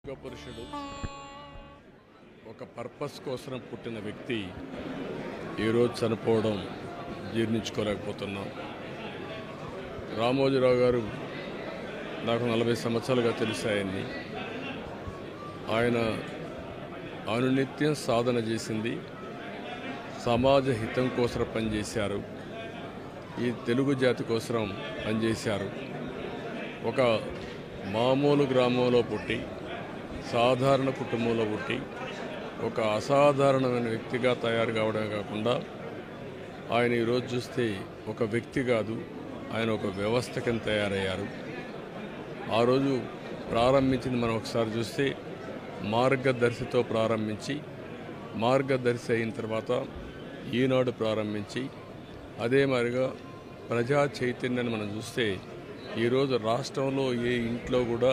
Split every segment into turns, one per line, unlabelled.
పురుషుడు ఒక పర్పస్ కోసం పుట్టిన వ్యక్తి ఈరోజు చనిపోవడం జీర్ణించుకోలేకపోతున్నాం. రామోజీరావు గారు నాకు 40 సంవత్సరాలుగా తెలిసాయని. ఆయన అనునిత్యం సాధన చేసింది, సమాజ హితం కోసం పనిచేశారు, ఈ తెలుగు జాతి కోసం పనిచేశారు. ఒక మామూలు గ్రామంలో పుట్టి, సాధారణ కుటుంబంలో పుట్టి, ఒక అసాధారణమైన వ్యక్తిగా తయారు కావడమే కాకుండా ఆయన ఈరోజు చూస్తే ఒక వ్యక్తి కాదు, ఆయన ఒక వ్యవస్థ కింద తయారయ్యారు. ఆ రోజు ప్రారంభించింది మనం ఒకసారి చూస్తే మార్గదర్శితో ప్రారంభించి, మార్గదర్శి అయిన తర్వాత ఈనాడు ప్రారంభించి, అదే మాదిరిగా ప్రజా చైతన్యాన్ని మనం చూస్తే ఈరోజు రాష్ట్రంలో ఏ ఇంట్లో కూడా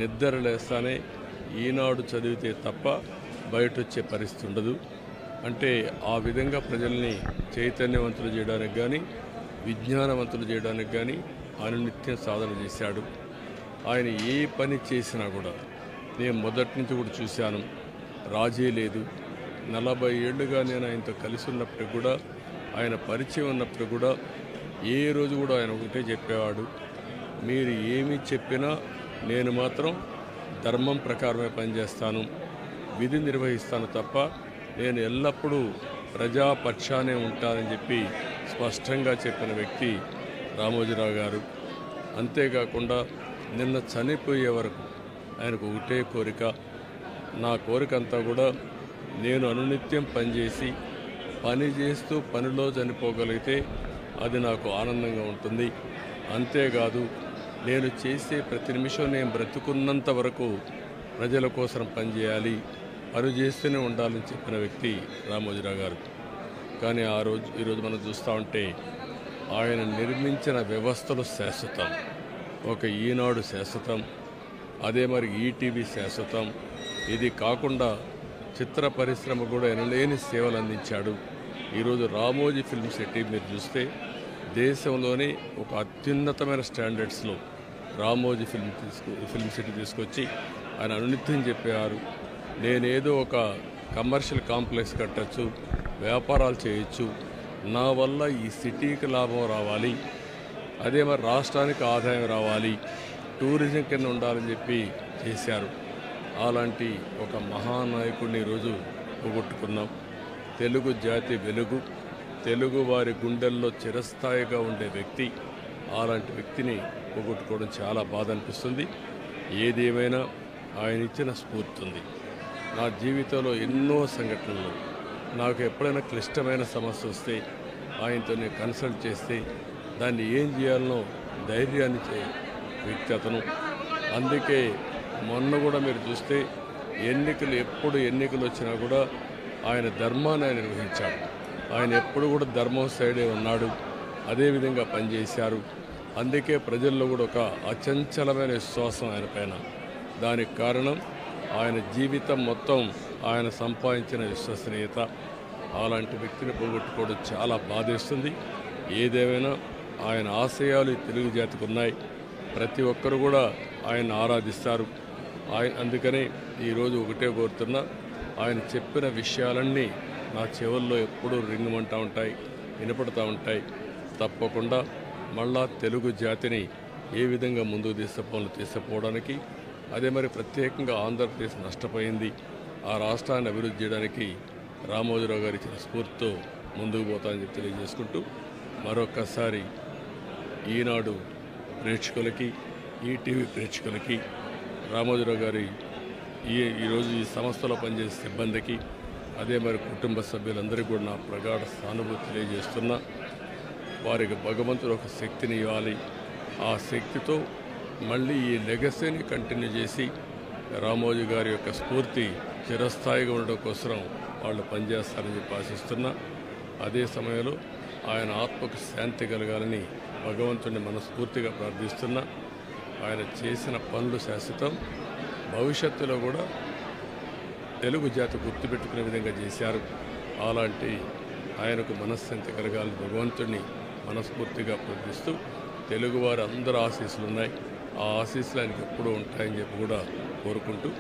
నిద్ర లేస్తానే ఈనాడు చదివితే తప్ప బయట వచ్చే పరిస్థితి ఉండదు. అంటే ఆ విధంగా ప్రజల్ని చైతన్యవంతులు చేయడానికి కానీ, విజ్ఞానవంతులు చేయడానికి కానీ అనునిత్యం సాధన చేశాడు. ఆయన ఏ పని చేసినా కూడా నేను మొదటి నుంచి కూడా చూశాను, రాజీ లేదు. 40 ఏళ్ళుగా నేను ఆయనతో కలిసి ఉన్నప్పుడు కూడా, ఆయన పరిచయం ఉన్నప్పుడు కూడా ఏ రోజు కూడా ఆయన ఒకటే చెప్పేవాడు, మీరు ఏమి చెప్పినా నేను మాత్రం ధర్మం ప్రకారమే పనిచేస్తాను, విధి నిర్వహిస్తాను తప్ప నేను ఎల్లప్పుడూ ప్రజాపక్షానే ఉంటానని చెప్పి స్పష్టంగా చెప్పిన వ్యక్తి రామోజీరావు గారు. అంతేకాకుండా నిన్న చనిపోయే వరకు ఆయనకు ఒకటే కోరిక, నా కోరిక అంతా కూడా నేను అనునిత్యం పనిచేసి, పని చేస్తూ పనిలో చనిపోగలిగితే అది నాకు ఆనందంగా ఉంటుంది. అంతేకాదు, నేను చేసే ప్రతి నిమిషం నేను బ్రతుకున్నంత వరకు ప్రజల కోసం పనిచేయాలి, పని చేస్తూనే ఉండాలని చెప్పిన వ్యక్తి రామోజీరావు గారు. కానీ ఈరోజు మనం చూస్తూ ఉంటే ఆయన నిర్మించిన వ్యవస్థలు శాశ్వతం. ఒక ఈనాడు శాశ్వతం, అదే మరి ఈటీవీ శాశ్వతం. ఇది కాకుండా చిత్ర పరిశ్రమ కూడా ఎనలేని సేవలు అందించాడు. ఈరోజు రామోజీ ఫిల్మ్ సిటీ మీరు చూస్తే దేశంలోనే ఒక అత్యున్నతమైన స్టాండర్డ్స్లో రామోజీ ఫిల్మ్ సిటీ తీసుకొచ్చి ఆయన అనునిత్యం చెప్పేవారు, నేనేదో ఒక కమర్షియల్ కాంప్లెక్స్ కట్టచ్చు, వ్యాపారాలు చేయొచ్చు, నా వల్ల ఈ సిటీకి లాభం రావాలి, అదే మరి రాష్ట్రానికి ఆదాయం రావాలి, టూరిజం కింద ఉండాలని చెప్పి చేశారు. అలాంటి ఒక మహానాయకుడిని ఈరోజు పోగొట్టుకున్నాం. తెలుగు జాతి వెలుగు, తెలుగు వారి గుండెల్లో చిరస్థాయిగా ఉండే వ్యక్తి, అలాంటి వ్యక్తిని పోగొట్టుకోవడం చాలా బాధ అనిపిస్తుంది. ఏదేమైనా ఆయన ఇచ్చిన స్ఫూర్తి ఉంది. నా జీవితంలో ఎన్నో సంఘటనలు, నాకు ఎప్పుడైనా క్లిష్టమైన సమస్య వస్తే ఆయనతో నేను కన్సల్ట్ చేస్తే దాన్ని ఏం చేయాలనో ధైర్యాన్ని ఇచ్చే వ్యక్తి అతను. అందుకే మొన్న కూడా మీరు చూస్తే ఎప్పుడు ఎన్నికలు వచ్చినా కూడా ఆయన ధర్మాన్ని ఆయన నిర్వహించాడు. ఆయన ఎప్పుడు కూడా ధర్మం సైడే ఉన్నాడు, అదేవిధంగా పనిచేశారు. అందుకే ప్రజల్లో కూడా ఒక అచంచలమైన విశ్వాసం ఆయన పైన. దానికి కారణం ఆయన జీవితం మొత్తం ఆయన సంపాదించిన విశ్వసనీయత. అలాంటి వ్యక్తిని పోగొట్టుకోవడం చాలా బాధేస్తుంది. ఏదేమైనా ఆయన ఆశయాలు తెలుగు జాతికి ఉన్నాయి. ప్రతి ఒక్కరు కూడా ఆయన ఆరాధిస్తారు. అందుకనే ఈరోజు ఒకటే కోరుతున్నా, ఆయన చెప్పిన విషయాలన్నీ నా చెవుల్లో ఎప్పుడూ రింగుమంటూ ఉంటాయి, వినపడుతూ ఉంటాయి. తప్పకుండా మళ్ళా తెలుగు జాతిని ఏ విధంగా ముందుకు తీసుకుపోవడానికి, అదే మరి ప్రత్యేకంగా ఆంధ్రప్రదేశ్ నష్టపోయింది, ఆ రాష్ట్రాన్ని అభివృద్ధి చేయడానికి రామోజీరావు గారు ఇచ్చిన స్ఫూర్తితో ముందుకు పోతానని చెప్పి తెలియజేసుకుంటూ, మరొక్కసారి ఈనాడు ప్రేక్షకులకి, ఈటీవీ ప్రేక్షకులకి, రామోజీరావు గారి ఈరోజు ఈ సంస్థలో పనిచేసే సిబ్బందికి, అదే మరి కుటుంబ సభ్యులందరికీ కూడా నా ప్రగాఢ సానుభూతి తెలియజేస్తున్నా. వారికి భగవంతుడు ఒక శక్తిని ఇవ్వాలి. ఆ శక్తితో మళ్ళీ ఈ లెగసీని కంటిన్యూ చేసి రామోజీ గారి యొక్క స్ఫూర్తి చిరస్థాయిగా ఉండడం కోసం వాళ్ళు పనిచేస్తారని చెప్పి ఆశిస్తున్నా. అదే సమయంలో ఆయన ఆత్మకు శాంతి కలగాలని భగవంతుడిని మనస్ఫూర్తిగా ప్రార్థిస్తున్నా. ఆయన చేసిన పనులు శాశ్వతం. భవిష్యత్తులో కూడా తెలుగు జాతి గుర్తుపెట్టుకునే విధంగా చేశారు. అలాంటి ఆయనకు మనశ్శాంతి కలగాలని భగవంతుడిని మనస్ఫూర్తిగా ప్రార్థిస్తూ, తెలుగువారి అందరూ ఆశీస్సులు ఉన్నాయి, ఆ ఆశీస్సులు ఆయనకు ఎప్పుడూ ఉంటాయని చెప్పి కూడా కోరుకుంటూ